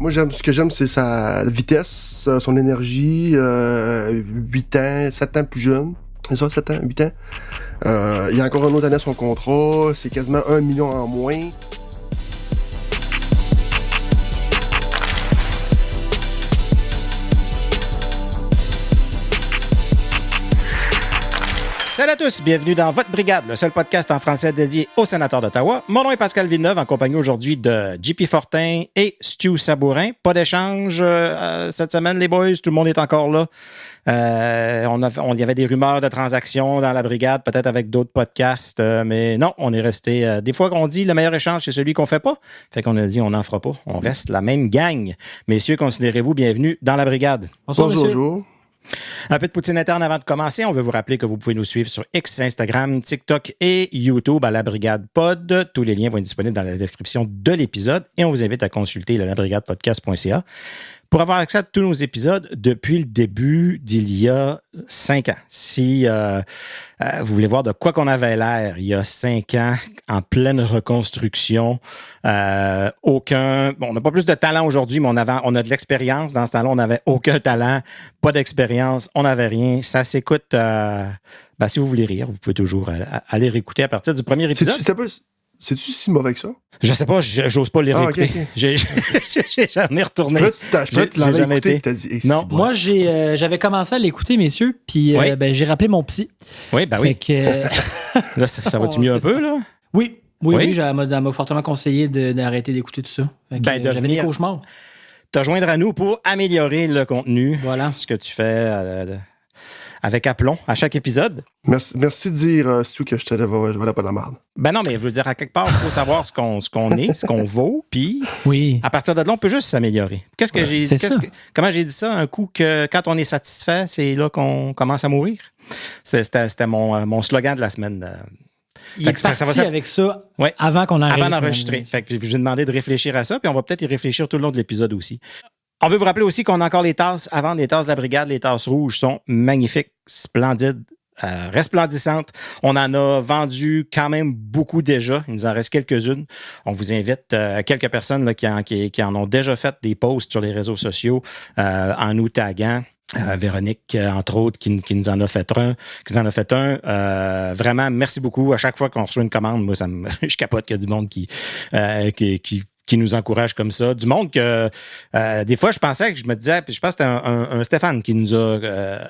Moi, ce que j'aime, c'est sa vitesse, son énergie. 8 ans, 7 ans plus jeune. C'est ça, 7 ans, 8 ans. Il y a encore un autre année à son contrat. C'est quasiment 1 million en moins. Salut à tous, bienvenue dans Votre Brigade, le seul podcast en français dédié aux sénateurs d'Ottawa. Mon nom est Pascal Villeneuve, en compagnie aujourd'hui de JP Fortin et Stu Sabourin. Pas d'échange cette semaine, les boys, tout le monde est encore là. Il y avait des rumeurs de transactions dans la brigade, peut-être avec d'autres podcasts, mais non, on est resté... des fois qu'on dit le meilleur échange, c'est celui qu'on fait pas. Fait qu'on a dit on n'en fera pas. On reste la même gang. Messieurs, considérez-vous bienvenue dans la brigade. Bonjour. Un peu de poutine interne avant de commencer. On veut vous rappeler que vous pouvez nous suivre sur X, Instagram, TikTok et YouTube à La Brigade Pod. Tous les liens vont être disponibles dans la description de l'épisode et on vous invite à consulter le labrigadepodcast.ca pour avoir accès à tous nos épisodes depuis le début d'il y a 5 ans. Si vous voulez voir de quoi qu'on avait l'air il y a 5 ans, en pleine reconstruction, on n'a pas plus de talent aujourd'hui, mais on a de l'expérience. Dans ce temps-là, on n'avait aucun talent, pas d'expérience, on n'avait rien. Ça s'écoute... si vous voulez rire, vous pouvez toujours aller réécouter à partir du premier épisode. C'est-tu si mauvais que ça? Je sais pas, j'ose pas les réécouter. Okay. J'ai jamais retourné. J'ai jamais été. Non, moi, j'avais commencé à l'écouter, messieurs, puis j'ai rappelé mon psy. Oui, oui. Là, ça va-tu mieux un peu, là? Oui, elle m'a fortement conseillé d'arrêter d'écouter tout ça. J'avais des cauchemars. Te joindre à nous pour améliorer le contenu. Voilà. Ce que tu fais... avec aplomb à chaque épisode. Merci de dire, Stu, que je te valais pas de la merde. Ben non, mais je veux dire, à quelque part, il faut savoir ce qu'on est, ce qu'on vaut, puis à partir de là, on peut juste s'améliorer. Comment j'ai dit ça? Un coup que quand on est satisfait, c'est là qu'on commence à mourir? C'était mon slogan de la semaine. Il est parti avec ça avant qu'on enregistre. Avant d'enregistrer. Fait que j'ai demandé de réfléchir à ça, puis on va peut-être y réfléchir tout le long de l'épisode aussi. On veut vous rappeler aussi qu'on a encore les tasses à vendre. Les tasses de la brigade, les tasses rouges sont magnifiques, splendides, resplendissantes. On en a vendu quand même beaucoup déjà. Il nous en reste quelques-unes. On vous invite, quelques personnes là, qui en ont déjà fait des posts sur les réseaux sociaux en nous taguant. Véronique, entre autres, qui nous en a fait un. Vraiment, merci beaucoup. À chaque fois qu'on reçoit une commande, moi, je capote qu'il y a du monde qui nous encourage comme ça. Du monde que, des fois, je me disais, puis je pense que c'était un Stéphane qui nous a,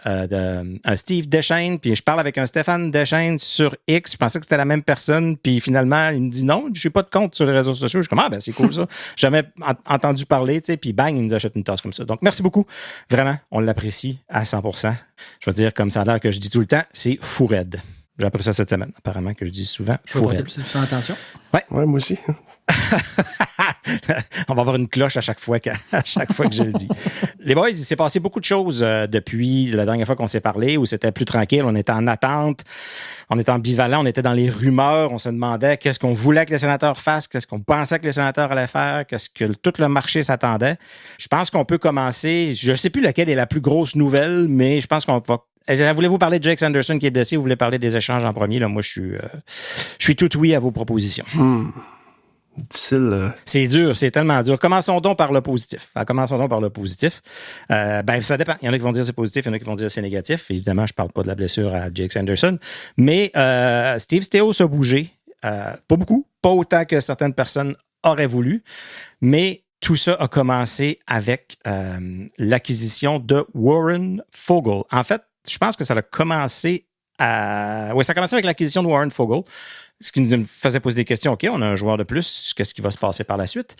un Steve Deschaines, puis je parle avec un Stéphane Deschaines sur X, je pensais que c'était la même personne, puis finalement, il me dit non, je n'ai pas de compte sur les réseaux sociaux. Je suis comme, c'est cool ça. Jamais entendu parler, tu sais, puis bang, il nous achète une tasse comme ça. Donc, merci beaucoup. Vraiment, on l'apprécie à 100%. Je veux dire, comme ça a l'air que je dis tout le temps, c'est fou raide. J'ai appris ça cette semaine, apparemment, que je dis souvent. Je vais porter plus attention. Ouais, moi aussi. On va avoir une cloche à chaque fois que je le dis. Les boys, il s'est passé beaucoup de choses depuis la dernière fois qu'on s'est parlé, où c'était plus tranquille, on était en attente, on était ambivalent, on était dans les rumeurs, on se demandait qu'est-ce qu'on voulait que les sénateurs fassent, qu'est-ce qu'on pensait que les sénateurs allaient faire, qu'est-ce que tout le marché s'attendait. Je pense qu'on peut commencer, je ne sais plus laquelle est la plus grosse nouvelle, mais je pense qu'on va... Voulez-vous parler de Jake Sanderson qui est blessé ou vous voulez parler des échanges en premier? Là, moi, je suis tout oui à vos propositions. Difficile. C'est dur, c'est tellement dur. Commençons donc par le positif. Ça dépend. Il y en a qui vont dire c'est positif, il y en a qui vont dire c'est négatif. Évidemment, je ne parle pas de la blessure à Jake Sanderson. Mais Steve Stéos a bougé. Pas beaucoup, pas autant que certaines personnes auraient voulu. Mais tout ça a commencé avec l'acquisition de Warren Foegele. En fait, je pense que ça a commencé avec l'acquisition de Warren Foegele, ce qui nous faisait poser des questions. OK, on a un joueur de plus, qu'est-ce qui va se passer par la suite?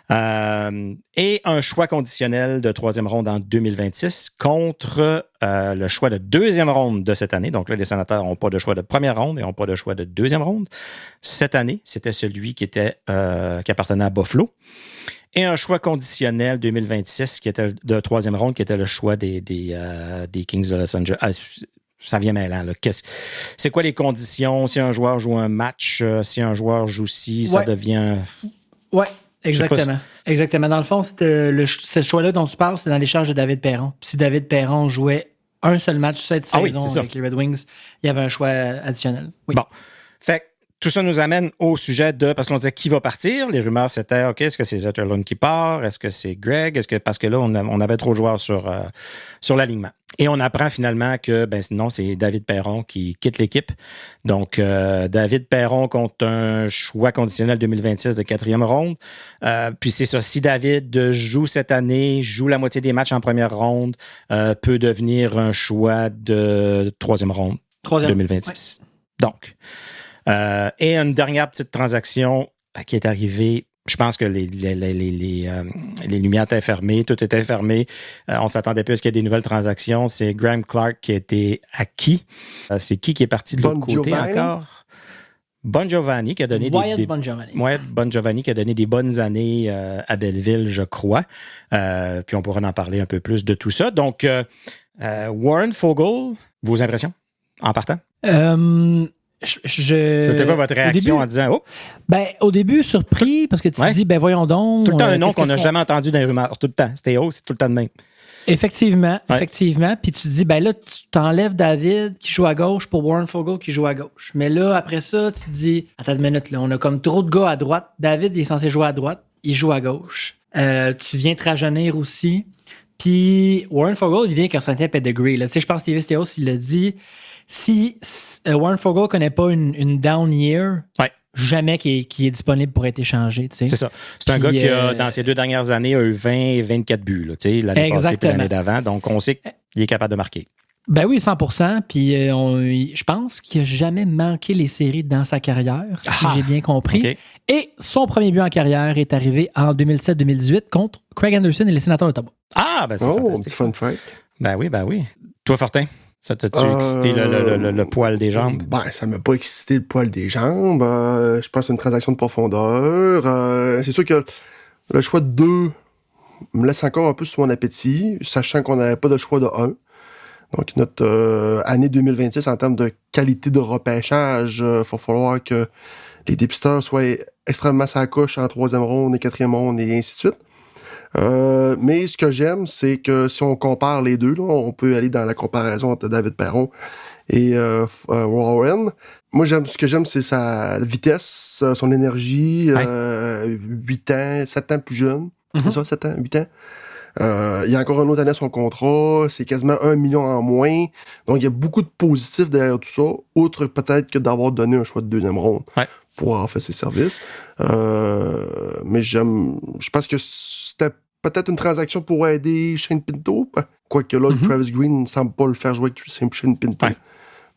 Et un choix conditionnel de 3e ronde en 2026 contre le choix de 2e ronde de cette année. Donc là, les sénateurs n'ont pas de choix de 1re ronde et n'ont pas de choix de 2e ronde. Cette année, c'était celui qui appartenait à Buffalo. Et un choix conditionnel 2026 qui était de 3e ronde, qui était le choix des Kings de Los Angeles. Ça vient mêlant, là. C'est quoi les conditions? Si un joueur joue un match, si un joueur joue ça devient... Oui, exactement. Exactement. Dans le fond, ce choix-là dont tu parles, c'est dans l'échange de David Perron. Puis si David Perron jouait un seul match cette saison avec les Red Wings, il y avait un choix additionnel. Oui. Bon. Fait tout ça nous amène au sujet de, parce qu'on disait qui va partir. Les rumeurs, c'était, OK, est-ce que c'est Zetterlund qui part? Est-ce que c'est Greg? Parce que là, on avait trop de joueurs sur l'alignement. Et on apprend finalement que, non, c'est David Perron qui quitte l'équipe. Donc, David Perron compte un choix conditionnel 2026 de 4e ronde. Puis c'est ça, si David joue cette année, joue la moitié des matchs en première ronde, peut devenir un choix de 3e ronde 2026. Ouais. Donc, et une dernière petite transaction qui est arrivée. Je pense que les lumières étaient fermées, tout était fermé. On s'attendait plus à ce qu'il y ait des nouvelles transactions. C'est Graham Clark qui a été acquis. C'est qui est parti de l'autre côté encore? Bon Giovanni qui a donné Bon Giovanni qui a donné des bonnes années à Belleville, je crois. Puis on pourra en parler un peu plus de tout ça. Donc, Warren Fogle, vos impressions en partant? C'était quoi votre réaction en disant « Oh! » Au début, surpris, parce que tu te dis, voyons donc. Tout le temps un nom qu'on n'a jamais entendu dans les rumeurs. Tout le temps. C'était c'est tout le temps de même. Effectivement. Puis tu te dis, là, tu t'enlèves David qui joue à gauche pour Warren Fogle qui joue à gauche. Mais là, après ça, tu te dis, attends une minute, là, on a comme trop de gars à droite. David, il est censé jouer à droite. Il joue à gauche. Tu viens te rajeunir aussi. Puis Warren Fogle, il vient avec un certain pedigree. Je pense que Steve Stéos, il l'a dit. Si Warren Fogle ne connaît pas une down year, jamais qui est disponible pour être échangé. Tu sais. C'est ça. C'est un gars qui, dans ses 2 dernières années, a eu 20 et 24 buts. Là, l'année passée et l'année d'avant. Donc, on sait qu'il est capable de marquer. Oui, 100%. Puis, je pense qu'il n'a jamais manqué les séries dans sa carrière, si j'ai bien compris. Okay. Et son premier but en carrière est arrivé en 2007-2018 contre Craig Anderson et les Sénateurs d'Ottawa. C'est fantastique. Petit fun fact. Oui. Toi, Fortin? Ça t'a-tu excité le poil des jambes? Ça m'a pas excité le poil des jambes. Je pense que c'est une transaction de profondeur. C'est sûr que le choix de 2 me laisse encore un peu sur mon appétit, sachant qu'on n'avait pas de choix de 1. Donc, notre année 2026, en termes de qualité de repêchage, il va falloir que les dépisteurs soient extrêmement sa coche en 3e ronde et 4e ronde et ainsi de suite. Mais ce que j'aime, c'est que si on compare les deux, là, on peut aller dans la comparaison entre David Perron et Warren. Moi, ce que j'aime, c'est sa vitesse, son énergie, 8 ans, 7 ans plus jeune. C'est ça, 7 ans, 8 ans. Il y a encore une autre année à son contrat, c'est quasiment 1 million en moins. Donc, il y a beaucoup de positifs derrière tout ça, outre peut-être que d'avoir donné un choix de 2e ronde pour avoir fait ses services. Mais je pense que c'était peut-être une transaction pour aider Shane Pinto, quoique là, Travis Green ne semble pas le faire jouer avec Shane Pinto.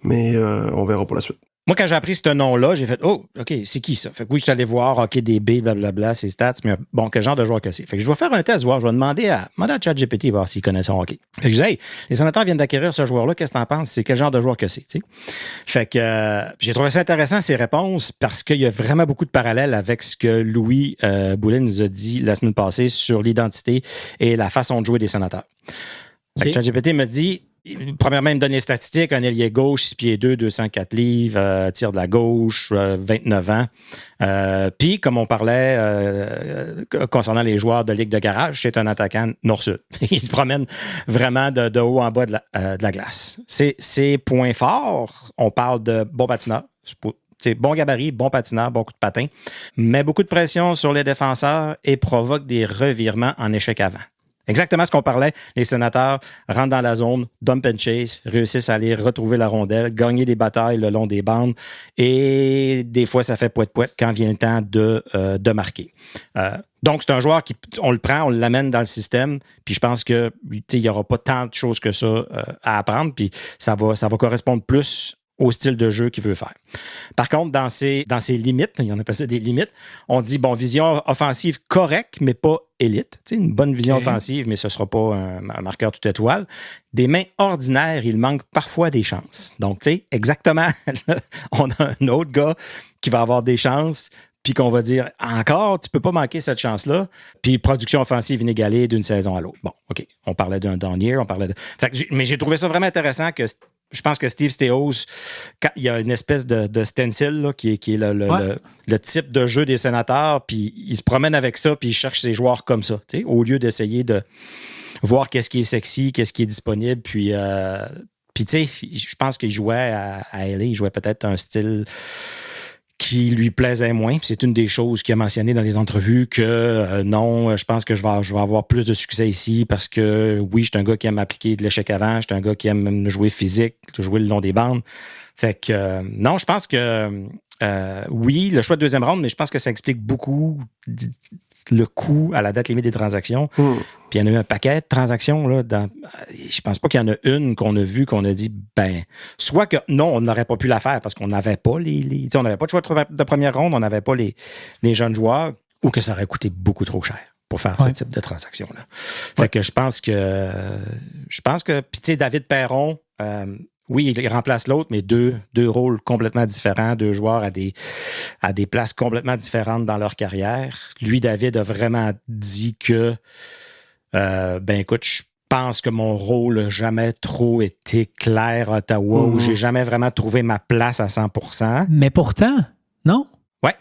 Mais on verra pour la suite. Moi, quand j'ai appris ce nom-là, j'ai fait « Oh, OK, c'est qui ça? » Fait que oui, je suis allé voir hockey DB, blablabla, ses stats, mais bon, quel genre de joueur que c'est? Fait que je vais faire un test, voir, je vais demander à ChatGPT, voir s'il connaît son hockey. Fait que je dis « Hey, les Sénateurs viennent d'acquérir ce joueur-là, qu'est-ce que t'en penses? C'est quel genre de joueur que c'est? » T'sais? Fait que j'ai trouvé ça intéressant, ses réponses, parce qu'il y a vraiment beaucoup de parallèles avec ce que Louis Boulet nous a dit la semaine passée sur l'identité et la façon de jouer des Sénateurs. Fait que ChatGPT me dit... Premièrement, il me donne les statistiques. Un ailier gauche, 6 pieds 2, 204 livres, tir de la gauche, 29 ans. Puis, comme on parlait concernant les joueurs de Ligue de garage, c'est un attaquant nord-sud. Il se promène vraiment de haut en bas de la glace. Ses points forts, on parle de bon patineur. C'est bon gabarit, bon patineur, bon coup de patin, met beaucoup de pression sur les défenseurs et provoque des revirements en échec avant. Exactement ce qu'on parlait. Les Sénateurs rentrent dans la zone, dump and chase, réussissent à aller retrouver la rondelle, gagner des batailles le long des bandes et des fois, ça fait poète-poète quand vient le temps de marquer. Donc, c'est un joueur qui, on le prend, on l'amène dans le système, puis je pense que il n'y aura pas tant de choses que ça à apprendre, puis ça va correspondre plus au style de jeu qu'il veut faire. Par contre, dans ses limites, il y en a pas ça des limites, on dit, vision offensive correcte, mais pas élite. Tu sais, une bonne vision offensive, mais ce ne sera pas un marqueur tout étoile. Des mains ordinaires, il manque parfois des chances. Donc, tu sais, exactement, on a un autre gars qui va avoir des chances, puis qu'on va dire, encore, tu peux pas manquer cette chance-là. Puis production offensive inégalée d'une saison à l'autre. Bon, OK, on parlait d'un down year, on parlait de... mais j'ai trouvé ça vraiment intéressant que je pense que Steve Stéos, il y a une espèce de stencil là, qui est le type de jeu des Sénateurs, puis il se promène avec ça, puis il cherche ses joueurs comme ça, au lieu d'essayer de voir qu'est-ce qui est sexy, qu'est-ce qui est disponible, puis tu sais, je pense qu'il jouait à LA, il jouait peut-être un style qui lui plaisait moins. Puis c'est une des choses qu'il a mentionné dans les entrevues que non, je pense que je vais avoir plus de succès ici parce que oui, je suis un gars qui aime appliquer de l'échec avant, je suis un gars qui aime jouer physique, jouer le long des bandes. Fait que non, je pense que oui, le choix de deuxième ronde, mais je pense que ça explique beaucoup le coût à la date limite des transactions. Puis il y en a eu un paquet de transactions. Là, je pense pas qu'il y en a une qu'on a vue, qu'on a dit, soit que non, on n'aurait pas pu la faire parce qu'on n'avait pas on n'avait pas de choix de première ronde, on n'avait pas les jeunes joueurs, ou que ça aurait coûté beaucoup trop cher pour faire ce type de transaction-là. Fait que je pense que puis tu sais, David Perron, oui, il remplace l'autre, mais deux rôles complètement différents, deux joueurs à des places complètement différentes dans leur carrière. Lui, David, a vraiment dit que, écoute, je pense que mon rôle n'a jamais trop été clair à Ottawa, où j'ai jamais vraiment trouvé ma place à 100%. Mais pourtant, non? Oui,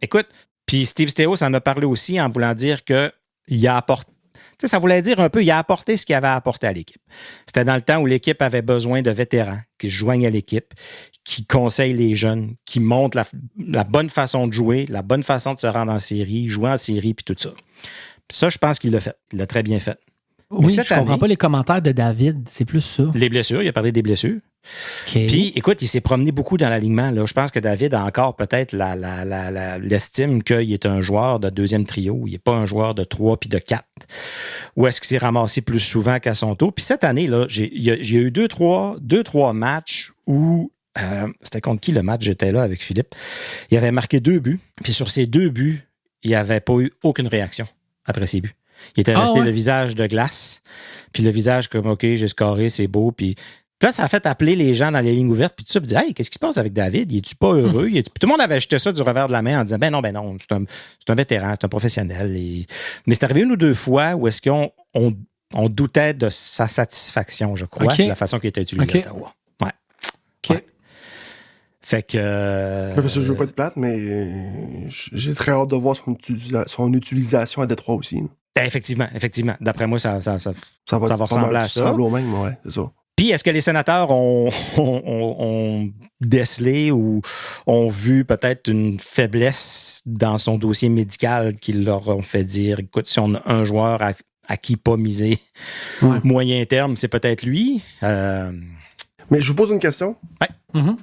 écoute, puis Steve Staios en a parlé aussi en voulant dire qu'il a apporté. Tu sais, ça voulait dire un peu, il a apporté ce qu'il avait apporté à l'équipe. C'était dans le temps où l'équipe avait besoin de vétérans qui se joignent à l'équipe, qui conseillent les jeunes, qui montrent la bonne façon de jouer, la bonne façon de se rendre en série, jouer en série, puis tout ça. Puis ça, je pense qu'il l'a fait. Il l'a très bien fait. Oui, je ne comprends pas les commentaires de David. C'est plus ça. Les blessures, il a parlé des blessures. Okay. Puis, écoute, il s'est promené beaucoup dans l'alignement. Là. Je pense que David a encore peut-être l'estime qu'il est un joueur de deuxième trio. Il n'est pas un joueur de 3 puis de 4. Ou est-ce qu'il s'est ramassé plus souvent qu'à son tour? Puis cette année, là, il y a eu deux, trois matchs où c'était contre qui le match? J'étais là avec Philippe. Il avait marqué 2 buts. Puis sur ces 2 buts, il n'y avait pas eu aucune réaction après ces buts. Il était resté le visage de glace. Puis le visage comme, OK, j'ai scoré, c'est beau. Puis là, ça a fait appeler les gens dans les lignes ouvertes. Puis tout ça, puis hey, qu'est-ce qui se passe avec David? Il est-tu pas heureux? Puis tout le monde avait jeté ça du revers de la main en disant, ben non, c'est un vétéran, c'est un professionnel. Mais c'est arrivé 1 ou 2 fois où est-ce qu'on doutait de sa satisfaction, je crois, de la façon qu'il était utilisé à Ottawa. Ouais. OK. Ouais. Fait que... Parce que je veux pas être plate, mais j'ai très hâte de voir son utilisation à Détroit aussi. Effectivement. D'après moi, ça va ressembler à ça. Ça va au même, ouais, c'est ça. Puis, est-ce que les sénateurs ont décelé ou ont vu peut-être une faiblesse dans son dossier médical qui leur ont fait dire, écoute, si on a un joueur à qui pas miser moyen terme, c'est peut-être lui? Mais je vous pose une question. Ouais. Mm-hmm.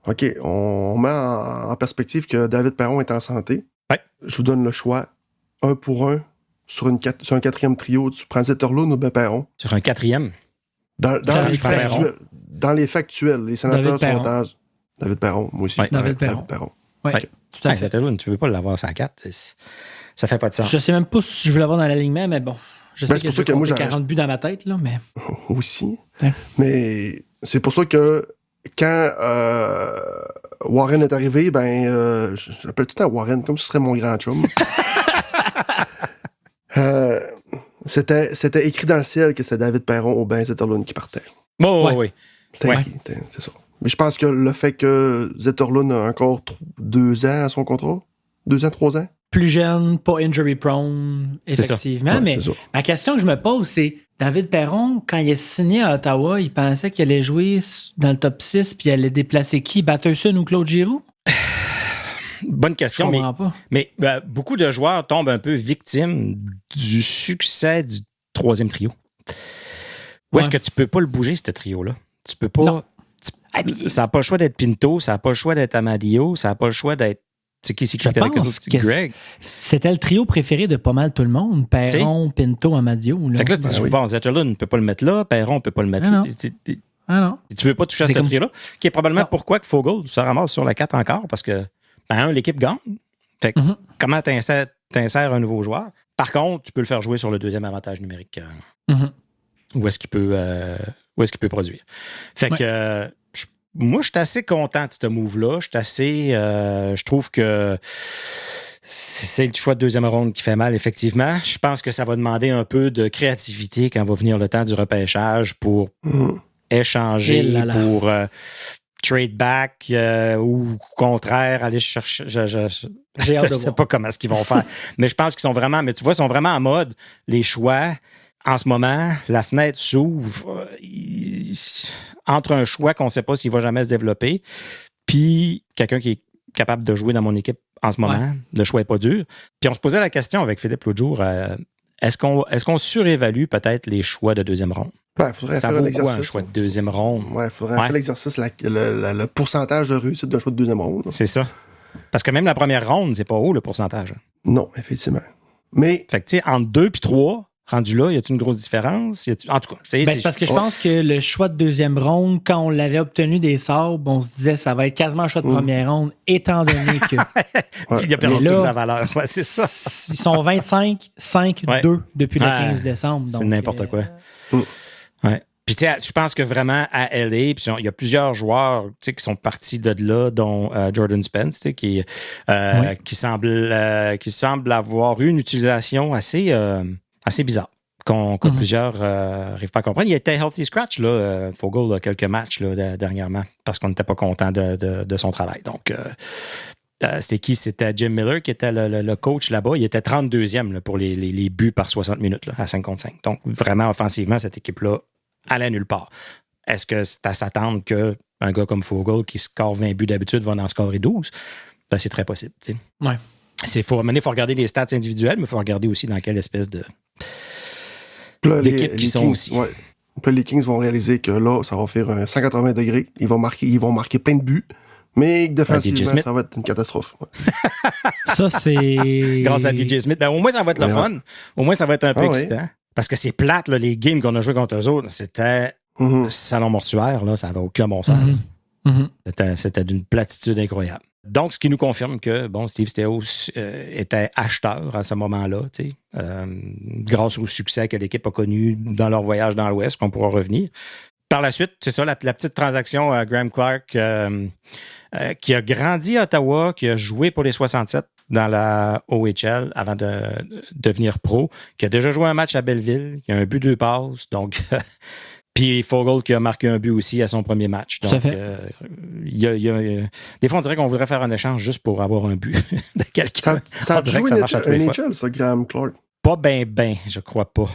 OK, on met en perspective que David Perron est en santé. Ouais. Je vous donne le choix, 1 pour 1, sur un 4e trio. Tu prends Zetterlund ou Perron? Sur un 4e? Dans les factuels, les sénateurs sont dans David Perron, moi aussi. Ouais. David Perron. Oui, tout à fait. Zetterlund, tu veux pas l'avoir sans 4? Ça fait pas de sens. Je sais même pas si je veux l'avoir dans l'alignement, mais bon. Je sais que j'ai 40 buts dans ma tête, là, mais... Aussi. Ouais. Mais c'est pour ça que quand Warren est arrivé, j'appelle tout le temps Warren comme si ce serait mon grand chum. C'était écrit dans le ciel que c'est David Perron ou ben Zetterlund qui partait. Oui. C'était écrit, c'est ça. Mais je pense que le fait que Zetterlund a encore 2 ans à son contrat, 2 ans, 3 ans. Plus jeune, pas injury prone, effectivement. Ouais, mais ma question que je me pose, c'est David Perron, quand il est signé à Ottawa, il pensait qu'il allait jouer dans le top 6 puis il allait déplacer qui? Batterson ou Claude Giroux? Bonne question, mais beaucoup de joueurs tombent un peu victimes du succès du 3e trio. Où est-ce que tu peux pas le bouger, ce trio-là? Tu peux pas... Non. Ça n'a pas le choix d'être Pinto, ça n'a pas le choix d'être Amadio, ça n'a pas le choix d'être... C'est qui qui était avec Greg? C'était le trio préféré de pas mal tout le monde. Perron, Pinto, Amadio. Là. Fait que là, tu dis souvent, Zetterlund ne peut pas le mettre là, Perron ne peut pas le mettre là. Non. Tu veux pas toucher à ce trio-là? Qui est probablement pourquoi que Fogle se ramasse sur la 4 encore, parce que l'équipe gagne. Fait que comment t'insères un nouveau joueur? Par contre, tu peux le faire jouer sur le 2e avantage numérique. Où est-ce qu'il peut produire? Fait que moi, je suis assez content de ce move-là. Je trouve que c'est le choix de 2e ronde qui fait mal, effectivement. Je pense que ça va demander un peu de créativité quand va venir le temps du repêchage pour échanger, pour trade back ou au contraire, aller chercher. J'ai hâte de je sais pas comment est-ce qu'ils vont faire. Mais je pense qu'ils sont vraiment, mais tu vois, ils sont vraiment en mode les choix. En ce moment, la fenêtre s'ouvre entre un choix qu'on ne sait pas s'il va jamais se développer, puis quelqu'un qui capable de jouer dans mon équipe en ce moment. Le choix n'est pas dur. Puis on se posait la question avec Philippe l'autre jour, est-ce qu'on surévalue peut-être les choix de deuxième ronde? Ben, faudrait Ça faire vaut l'exercice. quoi un choix de deuxième ronde? Ouais, faudrait faire l'exercice, le pourcentage de réussite d'un choix de deuxième ronde. Là. C'est ça. Parce que même la première ronde, c'est pas haut le pourcentage. Non, effectivement. Mais. Fait que, tu sais, entre 2 et 3, rendu là, y a-t-il une grosse différence? En tout cas, c'est parce que je pense que le choix de deuxième ronde, quand on l'avait obtenu des Sabres, on se disait ça va être quasiment un choix de première ronde, étant donné que. Puis il a perdu toute sa valeur. Ouais, c'est ça. Ils sont 25-5-2 depuis le 15 décembre. C'est n'importe quoi. Ouais. Puis, tu sais, je pense que vraiment à LA, puis il y a plusieurs joueurs qui sont partis de là, dont Jordan Spence, qui semble avoir eu une utilisation assez bizarre, qu'on plusieurs n'arrivent pas à comprendre. Il était healthy scratch, là, Foegele, quelques matchs là, dernièrement, parce qu'on n'était pas content de son travail. Donc, c'était qui? C'était Jim Miller qui était le coach là-bas. Il était 32e là, pour les buts par 60 minutes là, à 5 contre 5. Donc, vraiment, offensivement, cette équipe-là allait nulle part. Est-ce que c'est à s'attendre qu'un gars comme Foegele qui score 20 buts d'habitude va en scorer 12? Ben, c'est très possible. Ouais. Il faut regarder les stats individuelles, mais il faut regarder aussi dans quelle espèce d'équipe qu'ils sont Kings, aussi. Ouais. Puis les Kings vont réaliser que là, ça va faire un 180 degrés. Ils vont marquer plein de buts. Mais défensivement, ça va être une catastrophe. Ouais. Ça, c'est... Grâce à DJ Smith. Ben, au moins, ça va être le fun. Au moins, ça va être un peu excitant. Parce que c'est plate, là, les games qu'on a joués contre eux autres. C'était salon mortuaire. Là, ça n'avait aucun bon sens. C'était d'une platitude incroyable. Donc, ce qui nous confirme que Steve Staios était acheteur à ce moment-là, grâce au succès que l'équipe a connu dans leur voyage dans l'Ouest, qu'on pourra revenir. Par la suite, c'est ça, la petite transaction à Graham Clark, qui a grandi à Ottawa, qui a joué pour les 67 dans la OHL avant de devenir pro, qui a déjà joué un match à Belleville, qui a un but 2 passes, donc... Puis Foegele qui a marqué un but aussi à son premier match. Donc, des fois, on dirait qu'on voudrait faire un échange juste pour avoir un but de quelqu'un. Ça a joué un NHL, ça, Graham Clark? Pas ben, je crois pas.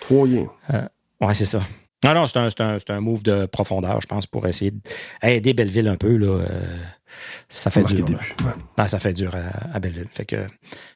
Troyen. Ouais, c'est ça. Non, c'est un move de profondeur, je pense, pour essayer d'aider Belleville un peu. Là, ça fait dur. Ça fait dur à Belleville. Fait que,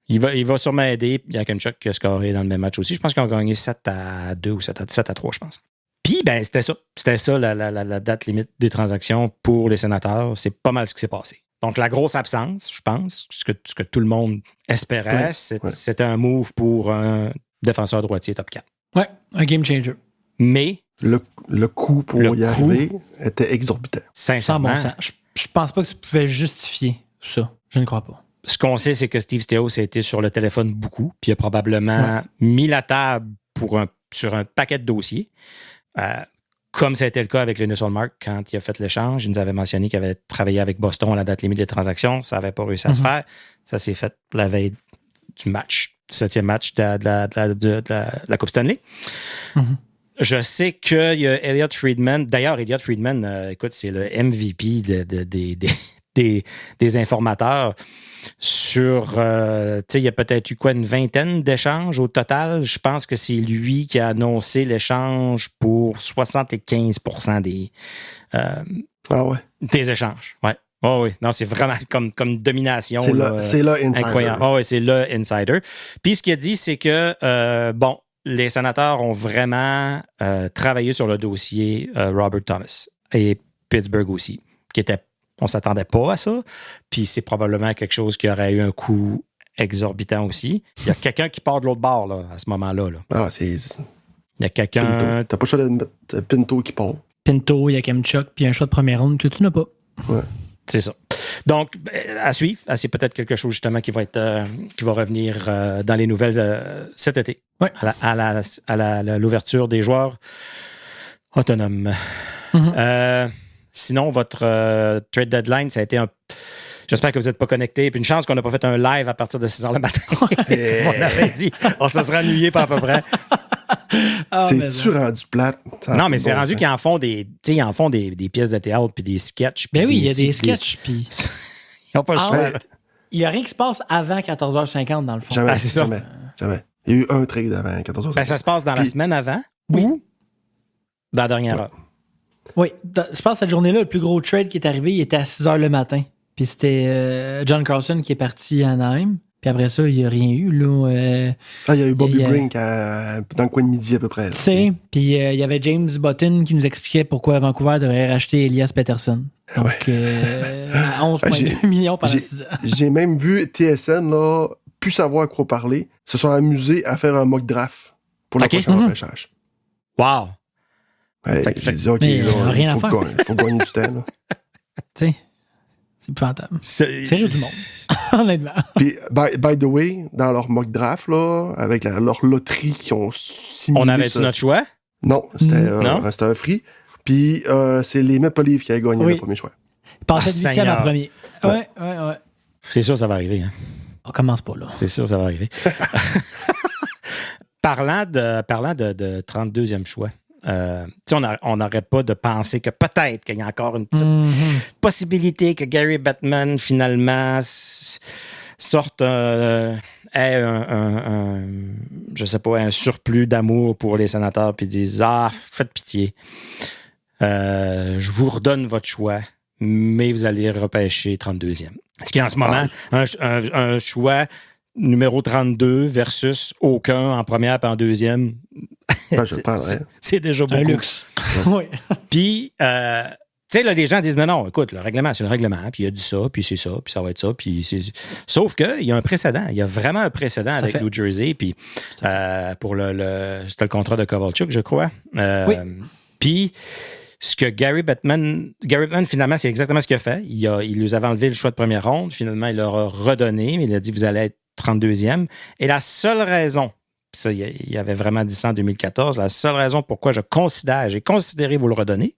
il va sûrement aider. Il y a Kemchuk qui a scoré dans le même match aussi. Je pense qu'ils ont gagné 7-2 ou 7-3, je pense. Puis, c'était ça. C'était ça, la date limite des transactions pour les Sénateurs. C'est pas mal ce qui s'est passé. Donc, la grosse absence, je pense, ce que tout le monde espérait, c'était un move pour un défenseur droitier top 4. Ouais, un game changer. Mais... Le coût pour y arriver était exorbitant. Sincèrement. Je pense pas que tu pouvais justifier ça. Je ne crois pas. Ce qu'on sait, c'est que Steve Staios a été sur le téléphone beaucoup, puis il a probablement mis la table sur un paquet de dossiers. Comme ça a été le cas avec Linus Ullmark quand il a fait l'échange. Il nous avait mentionné qu'il avait travaillé avec Boston à la date limite des transactions. Ça n'avait pas réussi à se faire. Ça s'est fait la veille du match, du 7e match de la Coupe Stanley. Je sais qu'il y a Elliot Friedman. D'ailleurs, Elliot Friedman, écoute, c'est le MVP des informateurs sur... il y a peut-être eu une vingtaine d'échanges au total. Je pense que c'est lui qui a annoncé l'échange pour 75% des échanges. Ouais. Oh oui, non, c'est vraiment comme domination. C'est le insider. Incroyable. Oh oui, c'est le insider. Puis ce qu'il a dit, c'est que, les sénateurs ont vraiment travaillé sur le dossier Robert Thomas et Pittsburgh aussi, on ne s'attendait pas à ça. Puis c'est probablement quelque chose qui aurait eu un coût exorbitant aussi. Il y a quelqu'un qui part de l'autre bord là, à ce moment-là. Ah, c'est... Il y a quelqu'un... Pinto. T'as pas le choix de mettre Pinto qui part. Pinto, il y a Kemchuk, puis un choix de première ronde que tu n'as pas. Ouais. C'est ça. Donc, à suivre. C'est peut-être quelque chose, justement, qui va revenir dans les nouvelles cet été. Ouais. À l'ouverture des joueurs autonomes. Sinon, votre trade deadline, ça a été un... J'espère que vous n'êtes pas connectés. Puis une chance qu'on n'a pas fait un live à partir de 6 h le matin. On avait dit, on se serait ennuyé pas à peu près. C'est-tu rendu plate? Non, mais c'est rendu qu'ils en font des pièces de théâtre puis des sketchs. Ben oui, il y a des sketchs. Puis... Ils n'ont pas le choix. Il n'y a rien qui se passe avant 14h50 dans le fond. Jamais, c'est ça. Jamais. Il y a eu un trade avant 14h50. Ben, ça se passe dans la semaine avant ou dans la dernière heure. Oui, je pense que cette journée-là, le plus gros trade qui est arrivé, il était à 6 h le matin. Puis c'était John Carlson qui est parti à Anaheim. Puis après ça, il n'y a rien eu. Là, il y a eu Bobby Brink dans le coin de midi à peu près. Tu sais, puis il y avait James Button qui nous expliquait pourquoi Vancouver devrait racheter Elias Pettersson. Donc, à 11,2 millions pendant 6 ans. J'ai même vu TSN, là, plus savoir à quoi parler, se sont amusés à faire un mock draft pour le prochain repêchage. Wow! Ouais, j'ai dit, OK, là, il faut gagner du temps. Là. Tu sais, c'est épouvantable. C'est rire du monde, honnêtement. Puis, by the way, dans leur mock draft, là, avec leur loterie qui ont simulé on avait-tu notre choix? Non, c'était un free. Puis, c'est les Maple Leafs qui avaient gagné le premier choix. Ils passaient de 8e en premier. Ouais. C'est sûr, ça va arriver. Hein? On commence pas là. C'est sûr, ça va arriver. Parlant de 32e choix, on n'arrête pas de penser que peut-être qu'il y a encore une petite possibilité que Gary Bettman, finalement, sorte je sais pas, un surplus d'amour pour les Sénateurs puis dise faites pitié. Je vous redonne votre choix, mais vous allez repêcher 32e. Ce qui est en ce moment un choix numéro 32 versus aucun en première et en deuxième. C'est déjà beaucoup. Un luxe. Oui. Puis, tu sais, là, les gens disent, mais non, écoute, le règlement, c'est le règlement, puis il y a dit ça, puis c'est ça, puis ça va être ça, puis c'est... Sauf qu'il y a un précédent. Il y a vraiment un précédent avec New Jersey, puis pour c'était le contrat de Kovalchuk, je crois. Oui. Puis, ce que Gary Bettman, finalement, c'est exactement ce qu'il a fait. Il nous avait enlevé le choix de première ronde. Finalement, il leur a redonné, mais il a dit, vous allez être 32e. Et la seule raison, ça, il avait vraiment dit ça en 2014, la seule raison pourquoi j'ai considéré vous le redonner,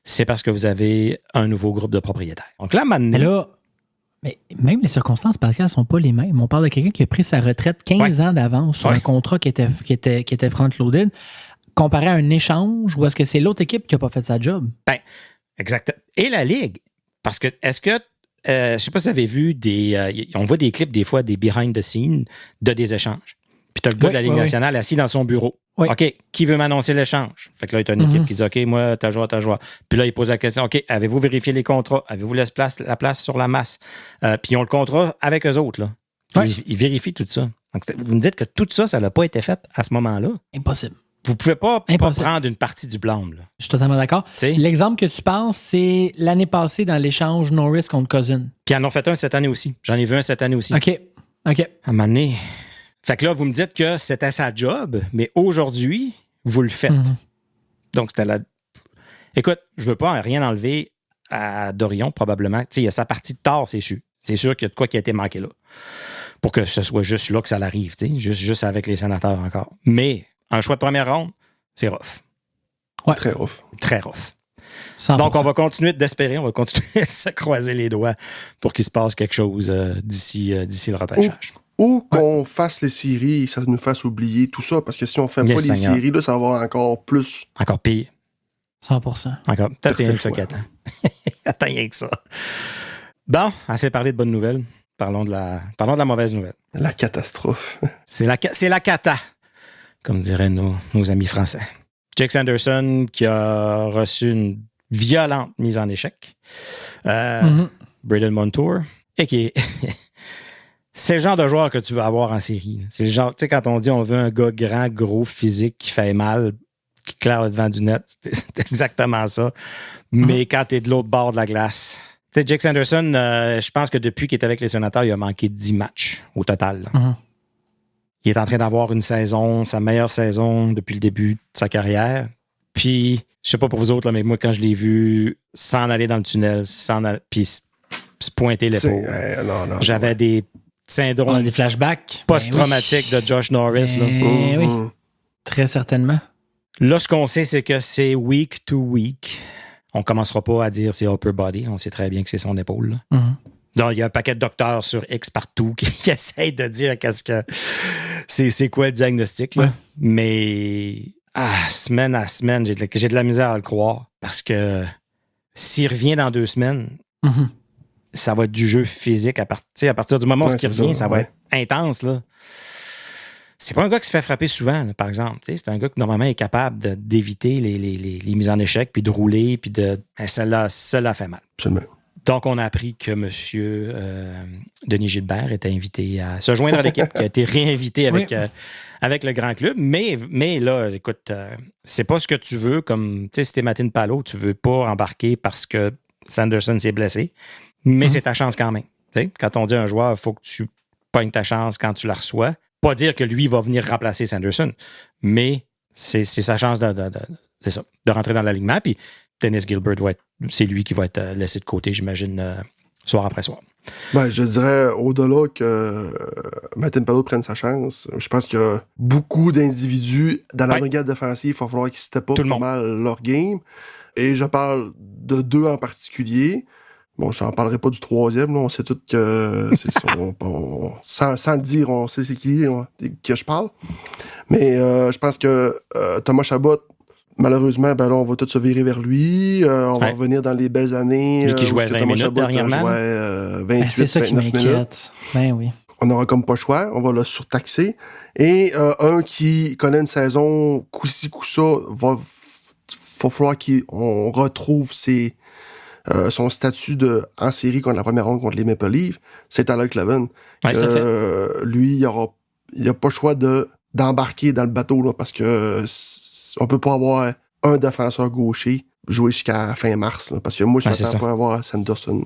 c'est parce que vous avez un nouveau groupe de propriétaires. Donc là, maintenant... Mais même les circonstances, Pascal, ne sont pas les mêmes. On parle de quelqu'un qui a pris sa retraite 15 ans d'avance sur un contrat qui était front-loaded, comparé à un échange, ou est-ce que c'est l'autre équipe qui n'a pas fait sa job? Ben, exact. Et la Ligue. Parce que, est-ce que, je ne sais pas si vous avez vu on voit des clips des fois, des behind the scenes de des échanges. Puis tu as le gars de la Ligue nationale assis dans son bureau. Oui. OK, qui veut m'annoncer l'échange? Fait que là, il y a une équipe qui dit, OK, moi, t'as joué. Puis là, il pose la question, OK, avez-vous vérifié les contrats? Avez-vous la place sur la masse? Puis ils ont le contrat avec eux autres, là. Ils vérifient tout ça. Donc, vous me dites que tout ça, ça n'a pas été fait à ce moment-là? Impossible. Vous ne pouvez pas prendre une partie du blâme. Là. Je suis totalement d'accord. T'sais? L'exemple que tu penses, c'est l'année passée dans l'échange Norris contre Cousin. Puis ils en ont fait un cette année aussi. J'en ai vu un cette année aussi. OK. À un moment donné. Fait que là, vous me dites que c'était sa job, mais aujourd'hui, vous le faites. Donc, c'était la... Écoute, je veux pas rien enlever à Dorion, probablement. Tu sais, il y a sa partie de tort, c'est sûr. C'est sûr qu'il y a de quoi qui a été manqué là. Pour que ce soit juste là que ça l'arrive, tu sais. Juste avec les Sénateurs encore. Mais un choix de première ronde, c'est rough. Ouais. Très rough. Très rough. 100%. Donc, on va continuer d'espérer, on va continuer de se croiser les doigts pour qu'il se passe quelque chose d'ici le repêchage. Ou qu'on fasse les séries et ça nous fasse oublier tout ça, parce que si on fait pas les séries, là, ça va avoir encore plus. Encore pire. 100%. Encore. Peut-être rien que ça qui attend. Attends rien que ça. Bon, assez parlé de bonnes nouvelles. Parlons de la mauvaise nouvelle. La catastrophe. C'est la cata, comme diraient nos amis français. Jake Sanderson qui a reçu une violente mise en échec. Braden Montour. Et qui est... C'est le genre de joueur que tu veux avoir en série. C'est le genre, tu sais, quand on dit on veut un gars grand, gros, physique, qui fait mal, qui claire le devant du net, c'est exactement ça. Mais quand tu es de l'autre bord de la glace. Tu sais, Jake Sanderson, je pense que depuis qu'il est avec les Sénateurs, il a manqué 10 matchs au total. Il est en train d'avoir une saison, sa meilleure saison depuis le début de sa carrière. Puis, je sais pas pour vous autres, là, mais moi, quand je l'ai vu s'en aller dans le tunnel, puis se pointer l'épaule, j'avais des syndromes, des flashbacks post-traumatiques de Josh Norris. Là. Oui, très certainement. Là, ce qu'on sait, c'est que c'est week to week. On commencera pas à dire c'est upper body. On sait très bien que c'est son épaule. Donc, il y a un paquet de docteurs sur X partout qui essayent de dire qu'est-ce que c'est quoi le diagnostic. Là. Mais semaine à semaine, j'ai de la misère à le croire. Parce s'il revient dans 2 semaines, ça va être du jeu physique. À partir du moment où il revient, ça va être intense. Là. C'est pas un gars qui se fait frapper souvent, là, par exemple. C'est un gars qui, normalement, est capable d'éviter les mises en échec, puis de rouler, puis de... Celle-là fait mal. Absolument. Donc, on a appris que M. Denis Gilbert était invité à se joindre à l'équipe, qui a été réinvité avec, avec le grand club. Mais là, écoute, c'est pas ce que tu veux. Comme, tu sais, si t'es Martin Palot, tu veux pas embarquer parce que Sanderson s'est blessé. Mais c'est ta chance quand même. Tu sais, quand on dit à un joueur, il faut que tu pognes ta chance quand tu la reçois. Pas dire que lui va venir remplacer Sanderson, mais c'est sa chance c'est ça, de rentrer dans l'alignement. Puis Dennis Gilbert, c'est lui qui va être laissé de côté, j'imagine, soir après soir. Ben, je dirais, au-delà que Martin Palot prenne sa chance, je pense qu'il y a beaucoup d'individus dans la brigade défensive, il va falloir qu'ils step up pas mal leur game. Et je parle de 2 en particulier. Bon, j'en parlerai pas du 3e, là, on sait tous que c'est sans le dire, on sait c'est qui je parle. Mais je pense que Thomas Chabot, malheureusement, ben là, on va tous se virer vers lui. On va revenir dans les belles années. Lui qui jouait 20 minutes Chabot dernièrement. Jouait 28, c'est ça qui 29 minutes. m'inquiète. Ben oui. On n'aura comme pas le choix. On va le surtaxer. Et un qui connaît une saison coup-ci, coup-ça, va falloir qu'on retrouve son statut en série contre la première ronde contre les Maple Leafs, c'est Tyler Kleven. Lui, il n'a pas le choix d'embarquer dans le bateau là, parce que on peut pas avoir un défenseur gaucher jouer jusqu'à fin mars. Là, parce que moi, je m'attends pas à avoir Sanderson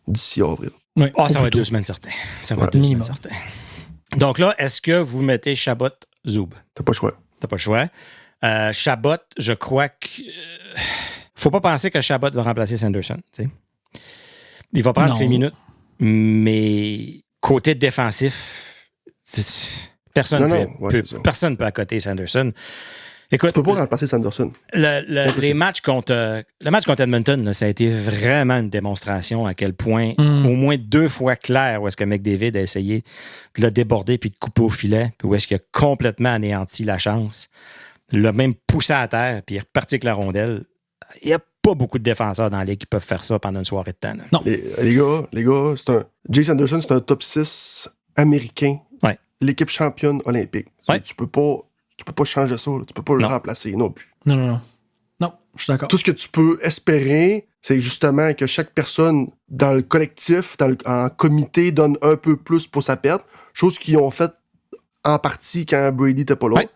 d'ici avril. Oui. Ça va être 2 semaines certains. Ça va être 2 semaines certains. Donc là, est-ce que vous mettez Chabot, Zoub? T'as pas le choix. T'as pas le choix. Chabot, je crois que... faut pas penser que Chabot va remplacer Sanderson. T'sais. Il va prendre ses minutes, mais côté défensif, personne ne peut accoter Sanderson. Écoute, tu peux pas remplacer Sanderson. Le match contre Edmonton, là, ça a été vraiment une démonstration à quel point, au moins 2 fois clair, où est-ce que McDavid a essayé de le déborder puis de couper au filet, puis où est-ce qu'il a complètement anéanti la chance, l'a même poussé à terre, puis il est reparti avec la rondelle. Il n'y a pas beaucoup de défenseurs dans la ligue qui peuvent faire ça pendant une soirée de temps. Là. Non. Les gars, Jake Sanderson, c'est un top 6 américain. Ouais. L'équipe championne olympique. Ouais. Tu peux pas changer ça. Là. Tu peux pas le remplacer non plus. Non, je suis d'accord. Tout ce que tu peux espérer, c'est justement que chaque personne dans le collectif, en comité, donne un peu plus pour sa perte. Chose qu'ils ont fait en partie quand Brady n'était pas là. Ouais.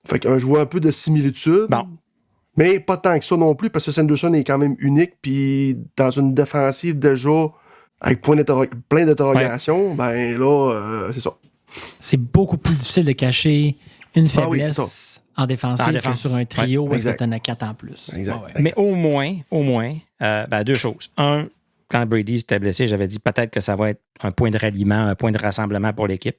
Fait que je vois un peu de similitude. Bon. Mais pas tant que ça non plus, parce que Sanderson est quand même unique, puis dans une défensive déjà avec plein d'interrogations, ben là, c'est ça. C'est beaucoup plus difficile de cacher une faiblesse en défensive que sur un trio où est-ce que tu en as 4 en plus. Exact. Mais au moins, 2 choses. Un, quand Brady s'était blessé, j'avais dit peut-être que ça va être un point de ralliement, un point de rassemblement pour l'équipe.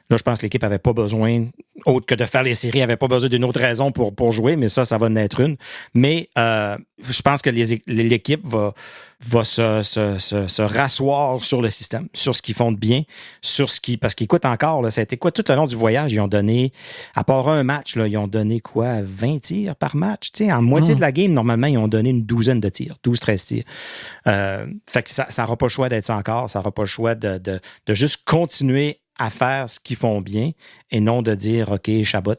Là, je pense que l'équipe n'avait pas besoin, autre que de faire les séries, n'avait pas besoin d'une autre raison pour jouer, mais ça va en être une. Mais je pense que l'équipe va se rasseoir sur le système, sur ce qu'ils font de bien, parce qu'écoute encore, là, ça a été quoi tout le long du voyage, ils ont donné, à part un match, là, ils ont donné quoi, 20 tirs par match? Tu sais, en moitié de la game, normalement, ils ont donné une douzaine de tirs, 12-13 tirs. Fait que ça n'aura pas le choix d'être ça encore, ça n'aura pas le choix de juste continuer à faire ce qu'ils font bien et non de dire, OK, Chabot,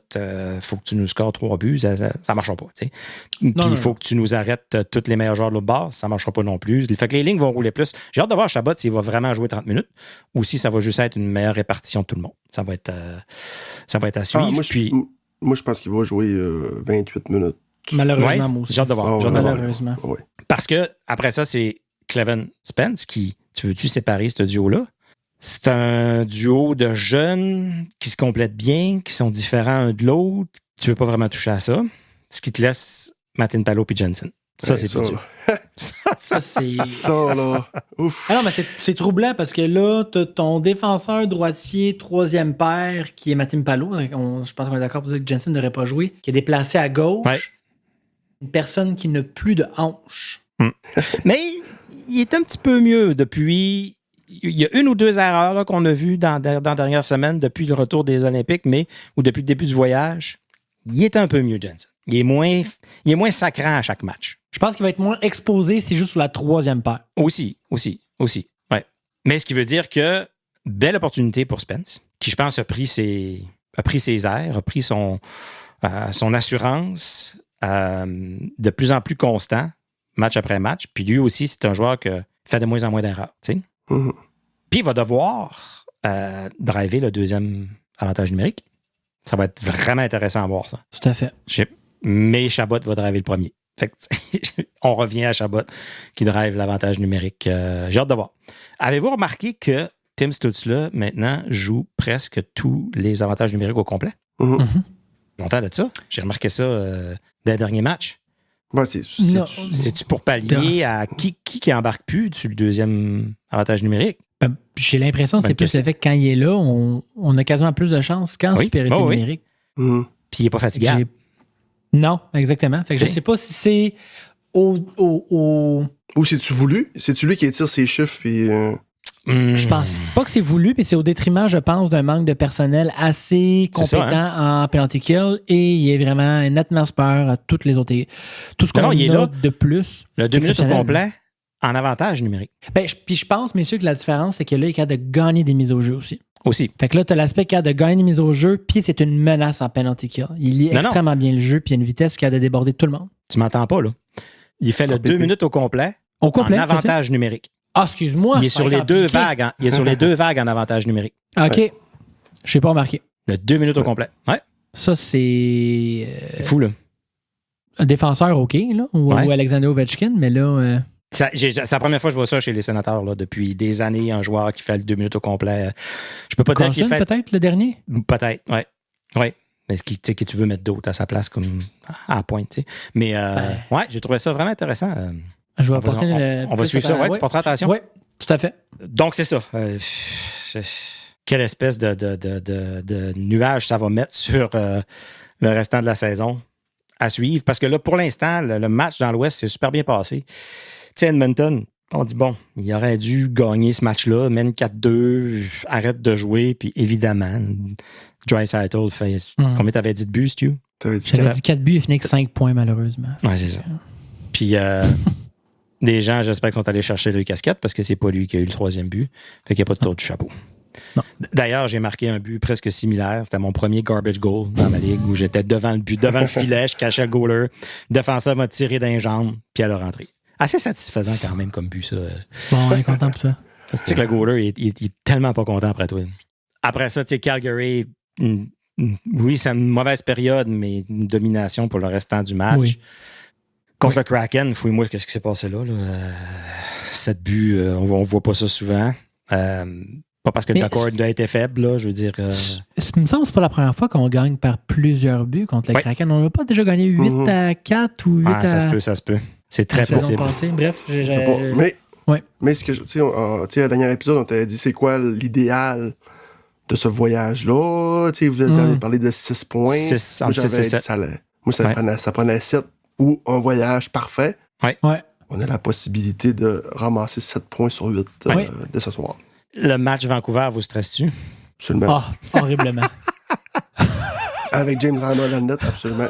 faut que tu nous scores 3 buts, ça ne marchera pas. Puis il faut que tu nous arrêtes tous les meilleurs joueurs de l'autre bord, ça ne marchera pas non plus. Fait que les lignes vont rouler plus. J'ai hâte de voir Chabot s'il va vraiment jouer 30 minutes ou si ça va juste être une meilleure répartition de tout le monde. Ça va être à suivre. Moi, je pense qu'il va jouer 28 minutes. Malheureusement, moi aussi. J'ai hâte de voir. Malheureusement. Ouais. Parce que après ça, c'est Kleven Spence qui, tu veux-tu séparer ce duo-là? C'est un duo de jeunes qui se complètent bien, qui sont différents un de l'autre. Tu veux pas vraiment toucher à ça. Ce qui te laisse Martin Palot et Jensen. Ça, c'est plus dur. Ça, c'est... Ça, là. Ouf. Ah non, mais c'est troublant parce que là, t'as ton défenseur droitier, 3e paire, qui est Martin Palot. Je pense qu'on est d'accord pour dire que Jensen n'aurait pas joué. Qui est déplacé à gauche. Ouais. Une personne qui n'a plus de hanche. Mais il est un petit peu mieux depuis... Il y a 1 ou 2 erreurs là, qu'on a vues dans la dernière semaine depuis le retour des Olympiques, ou depuis le début du voyage. Il est un peu mieux, Jensen. Il est moins sacrant à chaque match. Je pense qu'il va être moins exposé s'il joue sur la 3e paire. Aussi. Ouais. Mais ce qui veut dire que belle opportunité pour Spence, qui, je pense, a pris ses airs, a pris son assurance de plus en plus constant, match après match. Puis lui aussi, c'est un joueur que fait de moins en moins d'erreurs. Tu sais. Mhm. Puis il va devoir driver le deuxième avantage numérique. Ça va être vraiment intéressant à voir ça. Tout à fait. Mais Chabot va driver le premier. Fait que, on revient à Chabot qui drive l'avantage numérique. J'ai hâte de voir. Avez-vous remarqué que Tim Stutzla, maintenant, joue presque tous les avantages numériques au complet? Mhm. Mhm. Longtemps de ça. J'ai remarqué ça dans les derniers matchs. Ouais, Non. C'est-tu pour pallier à qui embarque plus sur le deuxième avantage numérique? Ben, j'ai l'impression que c'est Bonne plus question. le fait que quand il est là, on a quasiment plus de chances qu'en Oui. supériorité Oh, oui. numérique. Mhm. Puis il n'est pas fatigable. Non, exactement. Fait que je Oui. sais pas si c'est au Ou c'est-tu voulu? C'est-tu lui qui étire ses chiffres, puis... Je pense pas que c'est voulu, mais c'est au détriment, je pense, d'un manque de personnel assez C'est ça, compétent en penalty kill et il est vraiment nettement supérieur à toutes les autres. Tout ce qu'on Non, il est a là. de plus. Le 2 minutes au exceptionnel. complet en avantage numérique. Ben, puis je pense, messieurs, que la différence, c'est que là, il est capable de gagner des mises au jeu aussi. Aussi. Fait que là, tu as l'aspect qu'il a de gagner des mises au jeu, puis c'est une menace en penalty kill. Il lit Non, extrêmement bien le jeu, puis il y a une vitesse qui a de déborder tout le monde. Tu m'entends pas, là. Il fait le En 2 PP. minutes au complet Au complet. en je sais. avantage numérique. Ah, excuse-moi. Il est sur les deux vagues. Il est sur les deux vagues en avantage numérique. OK. Je n'ai pas remarqué. Le 2 minutes au complet. Ouais. Ça, c'est C'est fou, là. un défenseur, OK, là, ou Ouais. Alexander Ovechkin, mais là... C'est la première fois que je vois ça chez les Sénateurs, là, depuis des années, un joueur qui fait le 2 minutes au complet. Je peux pas dire qu'il Carlson, fait... peut-être, le dernier? Peut-être, ouais. Ouais. Mais qui, tu sais, que tu veux mettre d'autres à sa place comme à la pointe, tu sais. Mais ouais, j'ai trouvé ça vraiment intéressant. Je vais On va- apporter on va suivre ça. Ouais, tu porteras attention. Oui, tout à fait. Donc, c'est ça. Quelle espèce de nuage ça va mettre sur le restant de la saison à suivre. Parce que là, pour l'instant, le match dans l'Ouest s'est super bien passé. Tu sais, Edmonton, on dit, bon, il aurait dû gagner ce match-là, mène 4-2, arrête de jouer, puis évidemment, Draisaitl fait... Combien t'avais dit de buts, Stu? T'avais dit J'avais quatre. dit 4 buts, il finit avec 5 points, malheureusement. Ouais, c'est ça. Puis des gens, j'espère qu'ils sont allés chercher le casquette parce que c'est pas lui qui a eu le 3e but. Fait qu'il n'y a pas de tour du chapeau. Non. D'ailleurs, j'ai marqué un but presque similaire. C'était mon premier garbage goal dans ma ligue où j'étais devant le but, devant le filet, je cachais le goaler. Le défenseur m'a tiré d'un jambe, puis elle a rentré. Assez satisfaisant quand même comme but, ça. Bon, on est content pour ça. C'est que le goaler, il est tellement pas content après toi. Après ça, tu sais, Calgary, oui, c'est une mauvaise période, mais une domination pour le restant du match. Oui. Contre le Kraken, fouille-moi qu'est-ce qui s'est passé là. 7 buts, on voit pas ça souvent. Pas parce que le Mais accord a été faible, là, je veux dire. Il me semble que c'est pas la première fois qu'on gagne par plusieurs buts contre le Oui. Kraken. On n'a pas déjà gagné 8 à 4 ou 8 à... Ça se peut. C'est très la saison possible. passée. Bref, Je sais pas. Mais, Ouais. mais ce que tu sais, le dernier épisode, on t'avait dit c'est quoi l'idéal de ce voyage-là. Tu sais, vous avez parlé de 6 points. 6, Moi, entre 6 j'avais et dit 7. ça prenait 7 ou un voyage parfait. Ouais. On a la possibilité de ramasser 7 points sur 8 Ouais. dès ce soir. Le match Vancouver, vous stresses-tu? Absolument. Ah, horriblement. Avec James Reimer dans le net, absolument.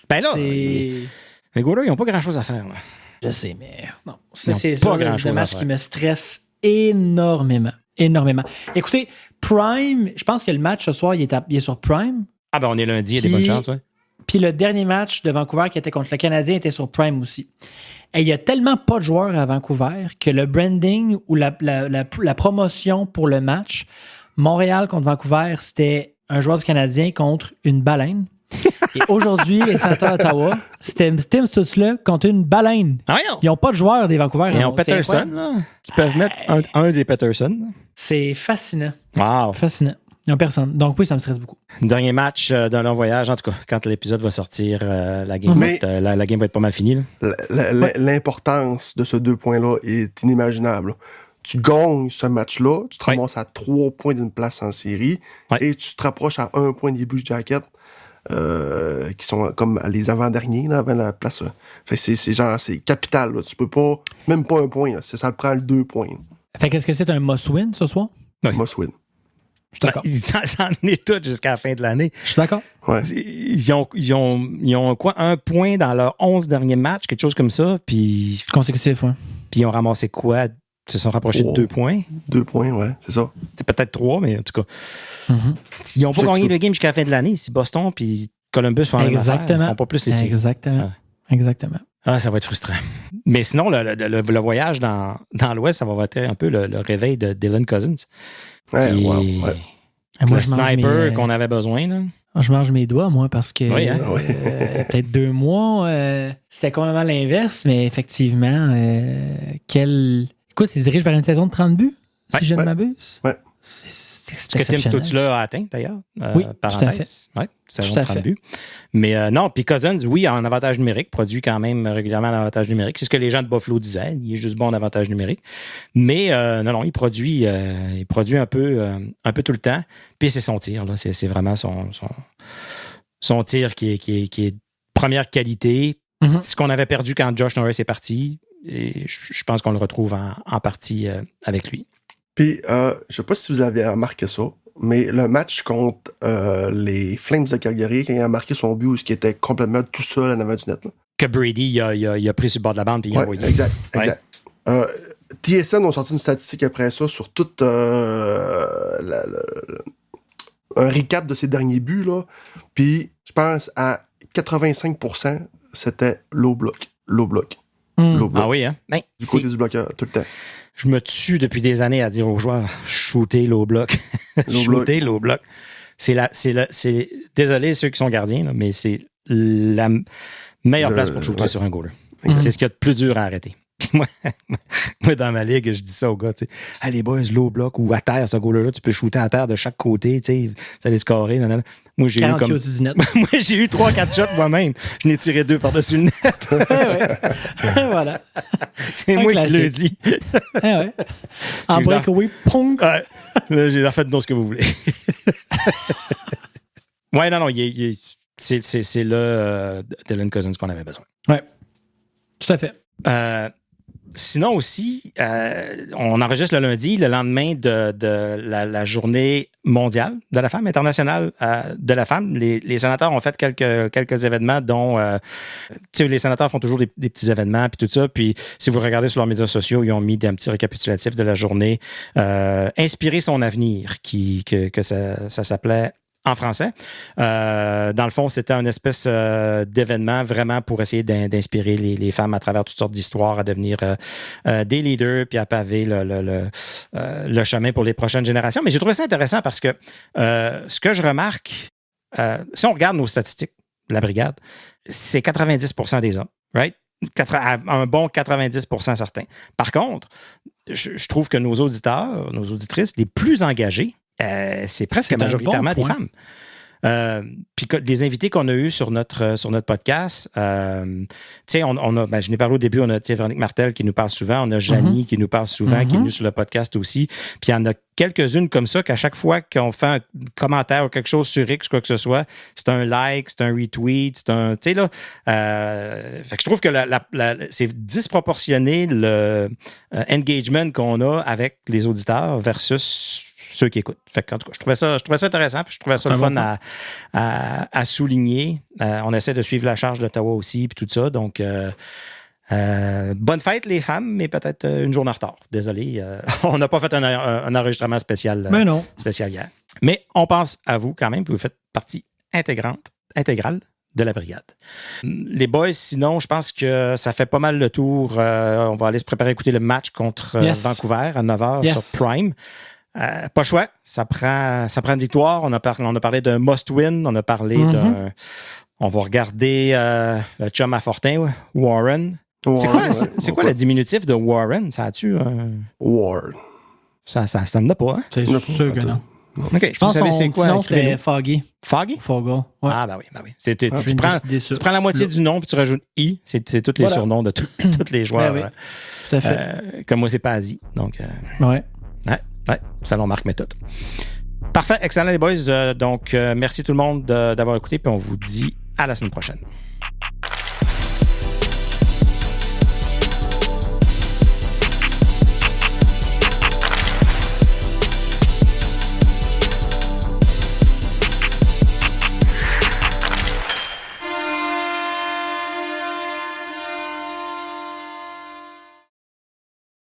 Ben là, C'est... les goalers, ils n'ont pas grand-chose à faire. Là. Je sais, mais non. Ils ont C'est pas ça, là, grand-chose c'est un à match faire. qui me stresse énormément. Énormément. Écoutez, Prime, je pense que le match ce soir, il est sur Prime. Ah ben on est lundi, il y a des Puis- bonnes chances, ouais. Puis le dernier match de Vancouver qui était contre le Canadien était sur Prime aussi. Et il n'y a tellement pas de joueurs à Vancouver que le branding ou la promotion pour le match, Montréal contre Vancouver, c'était un joueur du Canadien contre une baleine. Et aujourd'hui, les Sénateurs d'Ottawa, c'était Tim Stutzla contre une baleine. Ah voyons! Ils n'ont pas de joueurs des Vancouver. Ils ont C'est Peterson, incroyable. là, qui peuvent mettre un des Peterson. C'est fascinant. Wow! Fascinant. Ils n'ont personne. Donc oui, ça me stresse beaucoup. Dernier match d'un long voyage. En tout cas, quand l'épisode va sortir, la game, Mais- la game va être pas mal finie. Là. L'importance de ces 2 points-là est inimaginable. Tu gagnes ce match-là, tu te Ouais. ramasses à 3 points d'une place en série Ouais. et tu te rapproches à 1 point des Blue Jackets qui sont comme les avant-derniers, là, avant la place. Fait que c'est capital. Là. Tu peux pas, même pas 1 point. Là. Ça le prend le 2 points. Fait qu'est-ce que c'est un must-win ce soir? Oui. Must win. Je suis d'accord. Ça en est tout jusqu'à la fin de l'année. Je suis d'accord. Ouais. Ils ont quoi, 1 point dans leurs 11 derniers matchs, quelque chose comme ça. Puis Consécutif, oui. ils ont ramassé quoi? Ils se sont rapprochés de 2 points. 2 points, ouais, c'est ça. C'est peut-être 3, mais en tout cas. Mhm. Ils n'ont pas C'est que gagné tu- le game jusqu'à la fin de l'année. Si Boston puis Columbus font la même affaire, Exactement. ils font pas plus les séries. Exactement. Exactement. Ah, ça va être frustrant. Mais sinon, le voyage dans l'Ouest, ça va être un peu le réveil de Dylan Cousins. Ouais, Qui wow, est ouais. le sniper qu'on avait besoin. Là. Je mange mes doigts, moi, parce que Oui, hein? peut-être 2 mois, c'était complètement l'inverse, mais effectivement, Écoute, il se dirige vers une saison de 30 buts, si je ne m'abuse. Ouais. Ce que Tim Stutzla a atteint, d'ailleurs. Oui, parenthèse. tout à fait. Oui, saison de 30 buts. Mais non, puis Cousins, oui, a un avantage numérique, produit quand même régulièrement un avantage numérique. C'est ce que les gens de Buffalo disaient. Il est juste bon en avantage numérique. Mais non, il produit un peu tout le temps. Puis c'est son tir. Là. C'est vraiment son tir qui est première qualité. Mm-hmm. Ce qu'on avait perdu quand Josh Norris est parti. Et je pense qu'on le retrouve en partie avec lui. Puis, je sais pas si vous avez remarqué ça, mais le match contre les Flames de Calgary, quand il a marqué son but, qui était complètement tout seul en avant du net. Là. Que Brady, il a pris sur le bord de la bande et il a envoyé. Exact. TSN ont sorti une statistique après ça sur tout un recap de ses derniers buts, là. Puis, je pense à 85%, c'était low block. Ah oui, hein? Ben, du côté du bloqueur, tout le temps. Je me tue depuis des années à dire aux joueurs, shooter low block. Shooter low block. Désolé ceux qui sont gardiens, là, mais c'est la meilleure place pour shooter sur un goaler. C'est ce qu'il y a de plus dur à arrêter. Moi, dans ma ligue, je dis ça aux gars, tu sais, hey, les boys, low block ou à terre, ce goaler-là, tu peux shooter à terre de chaque côté, tu sais, vous allez scorer. Nan, nan. Moi, j'ai eu comme... Moi, j'ai eu 3-4 shots moi-même. Je n'ai tiré 2 par-dessus le net. Voilà. C'est moi qui le dis. En breakaway, pong. J'ai fait dans ce que vous voulez. Ouais, non, c'est le Dylan Cousins qu'on avait besoin. Ouais, tout à fait. Sinon aussi, on enregistre le lundi, le lendemain de la journée mondiale de la femme, internationale de la femme. Les sénateurs ont fait quelques événements dont, tu sais, les sénateurs font toujours des petits événements puis tout ça. Puis si vous regardez sur leurs médias sociaux, ils ont mis un petit récapitulatif de la journée Inspirer son avenir, que ça s'appelait en français. Dans le fond, c'était une espèce d'événement vraiment pour essayer d'inspirer les femmes à travers toutes sortes d'histoires à devenir des leaders puis à paver le chemin pour les prochaines générations. Mais j'ai trouvé ça intéressant parce que ce que je remarque, si on regarde nos statistiques de la brigade, c'est 90% des hommes, right? Un bon 90% certain. Par contre, je trouve que nos auditeurs, nos auditrices les plus engagés, c'est presque majoritairement des femmes. Puis les invités qu'on a eus sur notre podcast, tu sais, je n'ai parlé au début, on a Véronique Martel qui nous parle souvent, on a Janie qui nous parle souvent, qui est venue sur le podcast aussi. Puis il y en a quelques-unes comme ça qu'à chaque fois qu'on fait un commentaire ou quelque chose sur X, quoi que ce soit, c'est un like, c'est un retweet, c'est un... Tu sais, là... fait que je trouve que c'est disproportionné le engagement qu'on a avec les auditeurs versus ceux qui écoutent. Fait que, en tout cas, je trouvais ça intéressant, puis je trouvais ça le fun à souligner. On essaie de suivre la charge d'Ottawa aussi, puis tout ça. Donc, bonne fête, les femmes, mais peut-être une journée en retard. Désolé. On n'a pas fait un enregistrement spécial, spécial hier. Mais on pense à vous quand même, puis vous faites partie intégrale de la brigade. Les boys, sinon, je pense que ça fait pas mal le tour. On va aller se préparer à écouter le match contre Vancouver à 9h sur Prime. Pas le choix. Ça prend une victoire. On a parlé d'un must-win. On a parlé d'un... On va regarder le chum à Fortin, Warren. C'est quoi le diminutif de Warren? Ça a-tu Warren. Ça n'en a pas, hein? C'est sûr que non. OK. Je pense que c'est quoi? Sinon, c'était Foggy. Foggy? Foggy. Ouais. Ah, ben oui. Tu prends la moitié du nom puis tu rajoutes I. C'est tous les surnoms de tous les joueurs. Ben oui. Tout à fait. Comme moi, c'est pas Asie. Donc, ouais, salon Marc Méthode. Parfait, excellent les boys. Donc, merci tout le monde d'avoir écouté, puis on vous dit à la semaine prochaine.